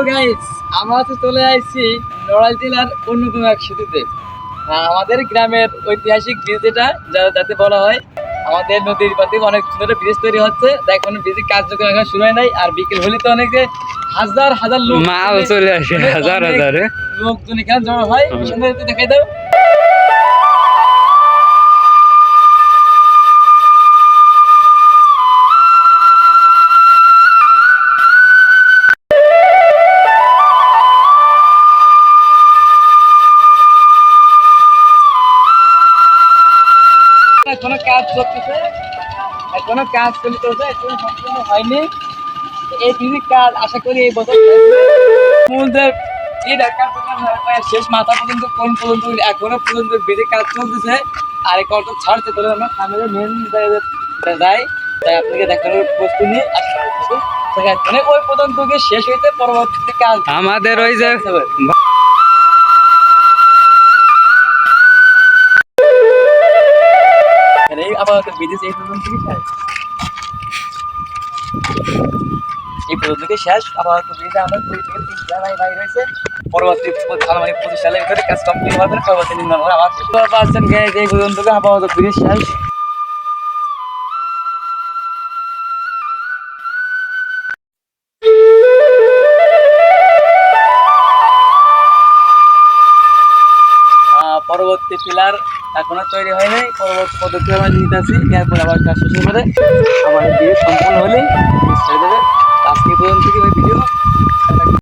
Guys, আমরা তো চলে আসছি নড়াইল জেলার অন্যতম এক সেতুতে। আমাদের গ্রামের ঐতিহাসিক ব্রিজ এটা, যাতে বলা হয় আমাদের নদীর পাতে অনেক সুন্দর ব্রিজ তৈরি হচ্ছে। এখন ব্রিজের কার্যক্রম এখন শুরু হয় নাই, আর বিকেল হলে তো অনেকে হাজার হাজার লোক মাল চলে আসে, হাজার হাজার লোকজন এখানে জমা হয়। সুন্দর দেখাই দাও। এখনো কাজ চলতেছে, এখনো কাজ চলতেছে, এখনো সম্পূর্ণ হয়নি। এই ব্রিজের কাজ আশা করি এই বছর সমুদ্রের শেষ মাথা পর্যন্ত কোন পর্যন্ত এখনো পর্যন্ত ব্রিজের কাজ চলতেছে। আর এই কত ছাড়ছে তোলে আমরা সামনে মেন যাই, তাই আপনাকে দেখানোর প্রস্তুতি আসা মানে ওই পর্যন্ত শেষ হইতে পরবর্তীতে কাজ আমাদের ওই যে আপাতত ব্রিজ এই পর্যন্ত এই পর্যন্ত শেষ। আপাতত ব্রিজে আমরা 2 থেকে 3 জায়গায় ভাই রয়েছে। পরবর্তী মানে 25 সালের ভিতরে কাজ কমপ্লিট হবে, পরবর্তী নির্মাণ হবে। আবার 100% গ্যাস এই পর্যন্ত আপাতত ব্রিজ শেষ। পরবর্তী পিলার এখনো তৈরি হয়নি, পরবর্তী পদক্ষেপ আমরা নিতে আছি। এরপর আবার কাজ শেষ করে আমার ভিডিও সম্পূর্ণ হলেই ছেড়ে দেবে। আজকে পর্যন্ত কি ভিডিও